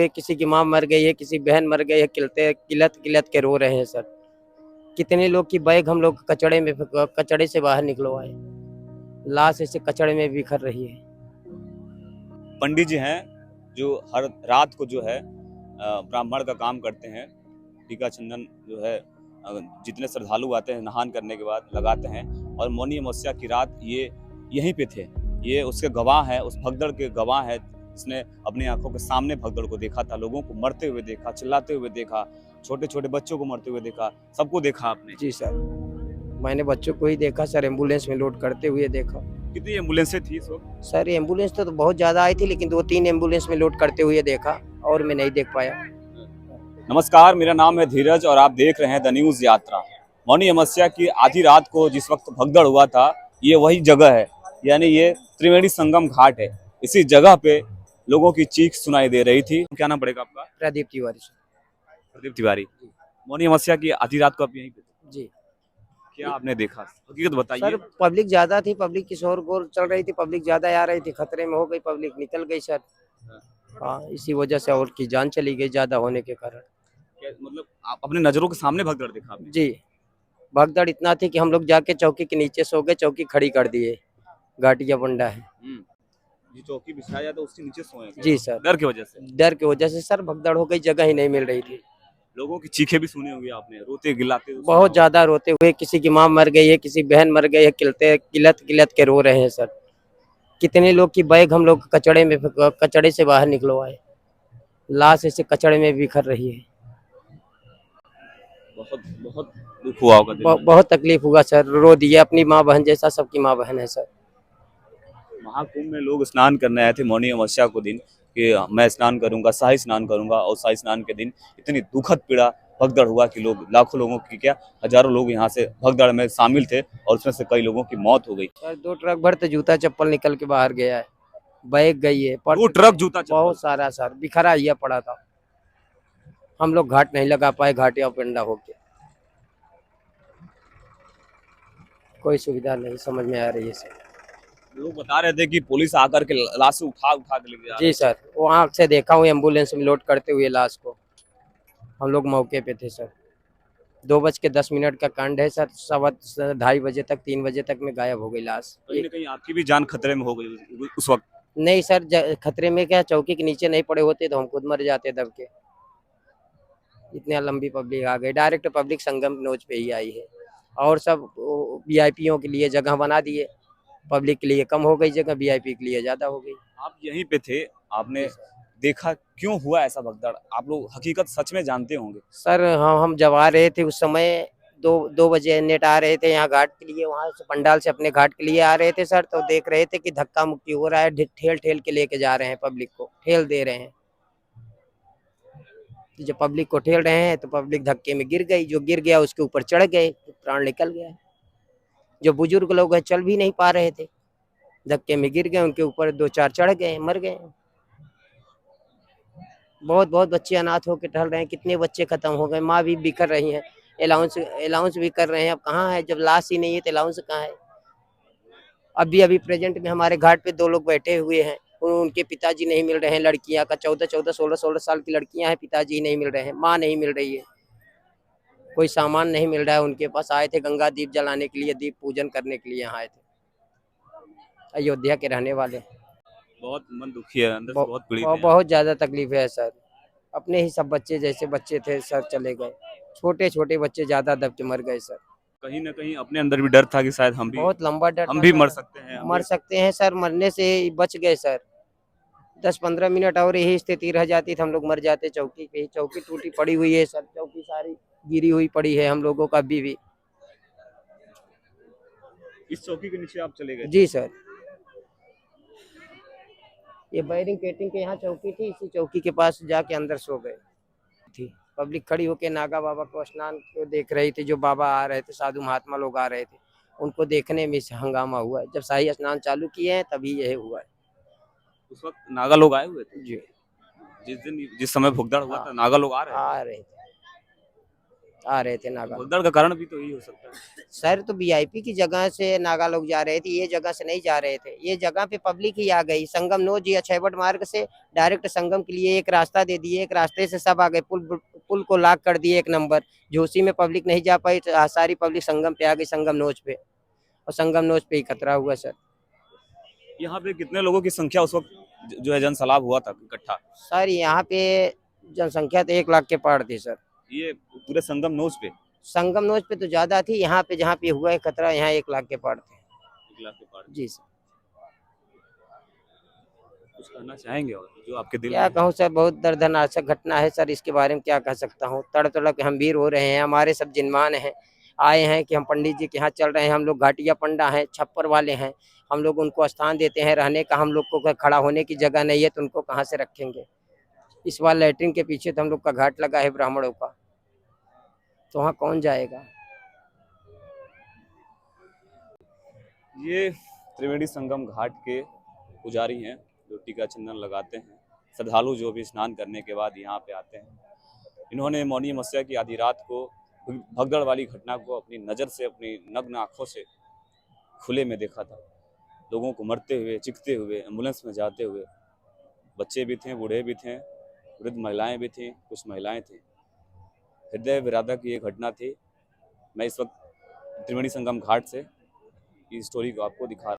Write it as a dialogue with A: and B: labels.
A: किसी की माँ मर गई है, किसी बहन मर गई है, किलते किलत किलत के रो रहे हैं सर। कितने लोग की बैग हम लोग कचड़े से बाहर निकलवाए, लाश ऐसे कचड़े में बिखर रही है।
B: पंडित जी हैं जो हर रात को जो है ब्राह्मण का काम करते हैं। टीका चंदन जो है जितने श्रद्धालु आते हैं नहान करने के बाद लगाते हैं। और मौनी अमावस्या की रात ये यहीं पे थे। ये उसके गवाह है, उस भगदड़ के गवाह है जिसने अपनी आंखों के सामने भगदड़ को देखा था, लोगों को मरते हुए देखा, चिल्लाते हुए देखा, छोटे छोटे बच्चों को मरते हुए देखा, सबको देखा आपने।
A: जी सर, मैंने बच्चों को ही देखा सर, एम्बुलेंस में लोड करते हुए देखा।
B: कितनी एम्बुलेंसें थी इस वक्त?
A: सर एम्बुलेंस तो बहुत ज्यादा आई थी, लेकिन 2-3 एम्बुलेंस में लोड करते हुए देखा और मैं नहीं देख पाया।
B: नमस्कार, मेरा नाम है धीरज और आप देख रहे हैं द न्यूज यात्रा। मौनी अमावस्या की आधी रात को जिस वक्त भगदड़ हुआ था, ये वही जगह है, यानी ये त्रिवेणी संगम घाट है। इसी जगह पे लोगों की चीख सुनाई दे रही थी। क्या नाम पड़ेगा आपका?
A: प्रदीप तिवारी सर।
B: प्रदीप तिवारी। मौनी अमावस्या की आधी रात को आप यहीं पे थे।
A: जी
B: क्या आपने देखा, हकीकत बताइए।
A: सर, पब्लिक ज्यादा थी, पब्लिक की शोरगुल चल रही थी, पब्लिक ज्यादा आ रही थी, खतरे में हो गई, पब्लिक निकल गई सर। हाँ, इसी वजह से और की जान चली गई ज्यादा होने के कारण।
B: मतलब आप अपने नजरों के सामने भगदड़ देखा आपने?
A: जी, भगदड़ इतना थी कि हम लोग जाके चौकी के नीचे सो गए, चौकी खड़ी कर दिए, घाटिया बंडा है।
B: जो चौकी बिछाया जाता उसके नीचे सोए क्या?
A: जी सर,
B: डर की वजह से?
A: डर की वजह से सर, भगदड़ हो गई, जगह ही नहीं मिल रही थी।
B: लोगों की चीखें भी सुनी होंगी आपने, रोते गिलाते हुए सुना
A: बहुत
B: होगा।
A: ज्यादा रोते हुए, किसी की माँ मर गई है, किसी बहन मर गई है, किलत किलत के रो रहे हैं सर। कितने लोग की बैग हम लोग कचड़े से बाहर निकलवाए, लाश ऐसे कचड़े में बिखर रही है।
B: बहुत बहुत दुख हुआ होगा दिल में।
A: बहुत तकलीफ हुआ सर, रो दिया, अपनी माँ बहन जैसा सबकी माँ बहन है सर।
B: महाकुंभ में लोग स्नान करने आए थे मौनी अमावस्या को दिन कि मैं स्नान करूंगा, शाही स्नान करूंगा, और शाही स्नान के दिन इतनी दुखद पीड़ा भगदड़ हुआ कि लोग, लाखों लोगों की क्या हजारों लोग यहाँ से भगदड़ में शामिल थे और उसमें से कई लोगों की मौत हो गई।
A: सर 2 ट्रक भर तो जूता चप्पल निकल के बाहर गया है, बैग गई है,
B: 2 ट्रक जूता चप्पल?
A: बहुत सारा सर बिखरा हुआ पड़ा था। हम लोग घाट नहीं लगा पाए, घाटिया पिंडा होके कोई सुविधा नहीं समझ में आ रही है सर।
B: लोग बता रहे थे कि पुलिस आकर के लाश उठा उठा के लेके जा रहे
A: जी सर, वहाँ से देखा हूँ एम्बुलेंस में लोड करते हुए लाश को, हम लोग मौके पे थे सर। 2:10 का कांड है सर, 2:30 बजे तक, 3 बजे तक में गायब हो गई लाश।
B: थे। कहीं ना कहीं आपकी भी जान खतरे में हो गई उस वक्त।
A: नहीं सर, खतरे में क्या, चौकी के नीचे नहीं पड़े होते तो हम खुद मर जाते दब के। इतनी लंबी पब्लिक आ गई, डायरेक्ट पब्लिक संगम नोच पे ही आई है। और सब वीआईपीओ के लिए जगह बना दिए, पब्लिक के लिए कम हो गई जगह, वीआईपी के लिए ज्यादा हो गई।
B: आप यहीं पे थे, आपने देखा क्यों हुआ ऐसा भगदड़? आप लोग हकीकत सच में जानते होंगे।
A: सर हम जब आ रहे थे उस समय, 2 बजे नेट आ रहे थे यहाँ घाट के लिए, वहाँ से पंडाल से अपने घाट के लिए आ रहे थे सर, तो देख रहे थे कि धक्का मुक्की हो रहा है, ठेल ठेल के लेके जा रहे हैं, पब्लिक को ठेल दे रहे हैं। जब पब्लिक को ठेल रहे हैं तो पब्लिक धक्के में गिर गई, जो गिर गया उसके ऊपर चढ़ गए, प्राण निकल गया। जो बुजुर्ग लोग हैं चल भी नहीं पा रहे थे, धक्के में गिर गए, उनके ऊपर 2-4 चढ़ गए, मर गए। बहुत बहुत बच्चे अनाथ होकर टहल रहे हैं, कितने बच्चे खत्म हो गए, माँ भी बिखर रही हैं, अलाउंस अलाउंस भी कर रहे हैं। अब कहाँ है, जब लाश ही नहीं है तो अलाउंस कहाँ है। अभी अभी प्रेजेंट में हमारे घाट पे 2 लोग बैठे हुए हैं, उनके पिताजी नहीं मिल रहे हैं, लड़कियां का 14-14, 16-16 साल की लड़कियां हैं, पिताजी नहीं मिल रहे हैं, माँ नहीं मिल रही है, कोई सामान नहीं मिल रहा है उनके पास। आए थे गंगा दीप जलाने के लिए, दीप पूजन करने के लिए यहाँ आए थे, अयोध्या के रहने वाले।
B: बहुत मन दुखी है, अंदर से बहुत पीड़ित है।
A: बहुत ज्यादा तकलीफ है सर, अपने ही सब बच्चे जैसे बच्चे थे सर चले गए, छोटे छोटे बच्चे ज्यादा दब के मर गए सर।
B: कहीं ना कहीं अपने अंदर भी डर था कि शायद
A: बहुत लंबा डर
B: हम
A: था
B: भी
A: सर,
B: मर सकते हैं,
A: मर सकते हैं सर, मरने से बच गए सर। 10-15 मिनट और यही स्थिति रह जाती तो हम लोग मर जाते चौकी पे ही। चौकी टूटी पड़ी हुई है सर, चौकी सारी गिरी हुई पड़ी है हम लोगों का अभी भी।
B: इस चौकी के नीचे आप चले गए?
A: जी सर, ये बैरिंग पेटिंग के यहाँ चौकी थी, इसी चौकी के पास जाके अंदर सो गए थी। पब्लिक खड़ी होके नागा बाबा को स्नान को देख रही थी, जो बाबा आ रहे थे, साधु महात्मा लोग आ रहे थे, उनको देखने में हंगामा हुआ है। जब शाही स्नान चालू किए हैं तभी यह हुआ है।
B: उस वक्त नागा लोग आए हुए थे?
A: जी
B: जिस दिन जिस समय भगदड़ हुआ
A: हाँ,
B: था नागा लोग आ रहे थे?
A: आ रहे थे। आ रहे थे नागा।
B: भगदड़ का कारण भी तो यही हो सकता है।
A: सर तो वीआईपी की जगह से नागा लोग जा रहे थे, ये जगह से नहीं जा रहे थे। ये जगह पे पब्लिक ही आ गई। संगम नोज या छैबट मार्ग से डायरेक्ट संगम के लिए एक रास्ता दे दिए, एक रास्ते से सब आ गए। पुल को लॉक कर दिए एक नंबर। जोशी में पब्लिक नहीं जा पाई तो सारी पब्लिक संगम पे आ गई, संगम नोज पे। और संगम नोज पे ही खतरा हुआ सर।
B: यहाँ पे कितने लोगों की संख्या उस वक्त जो है जनसैलाब हुआ था इकट्ठा?
A: सर यहाँ पे जनसंख्या तो 1 लाख के पार थी सर।
B: ये पूरे संगम नोज पे
A: संगम नोज पे तो ज्यादा थी, यहाँ पे जहाँ पे हुआ है खतरा, यहाँ 1 लाख के पार थे।
B: 1 लाख के पार।
A: जी सर।
B: कुछ कहना चाहेंगे और जो आपके दिल
A: क्या
B: में?
A: कहूँ सर, बहुत दर्दनाक घटना है सर। इसके बारे में क्या कह सकता हूँ। तड़तड़प गंभीर हो रहे हैं। हमारे सब जिनमान हैं, आए हैं कि हम पंडित जी के यहाँ चल रहे हैं। हम लोग घाटिया पंडा हैं, छप्पर वाले हैं। हम लोग उनको स्थान देते हैं रहने का। हम लोग को खड़ा होने की जगह नहीं है तो उनको कहाँ से रखेंगे। इस बार लैट्रिन के पीछे तो हम लोग का घाट लगा है ब्राह्मणों का, तो वहाँ कौन जाएगा।
B: ये त्रिवेणी संगम घाट के पुजारी हैं जो टीका चंदन लगाते हैं। श्रद्धालु जो भी स्नान करने के बाद यहाँ पे आते हैं। इन्होंने मौनी अमावस्या की आधी रात को भगदड़ वाली घटना को अपनी नज़र से, अपनी नग्न आंखों से खुले में देखा था। लोगों को मरते हुए, चिखते हुए, एम्बुलेंस में जाते हुए। बच्चे भी थे, बूढ़े भी थे, वृद्ध महिलाएं भी थीं, कुछ महिलाएं थीं। हृदय विदारक ये घटना थी। मैं इस वक्त त्रिवेणी संगम घाट से इस स्टोरी को आपको दिखा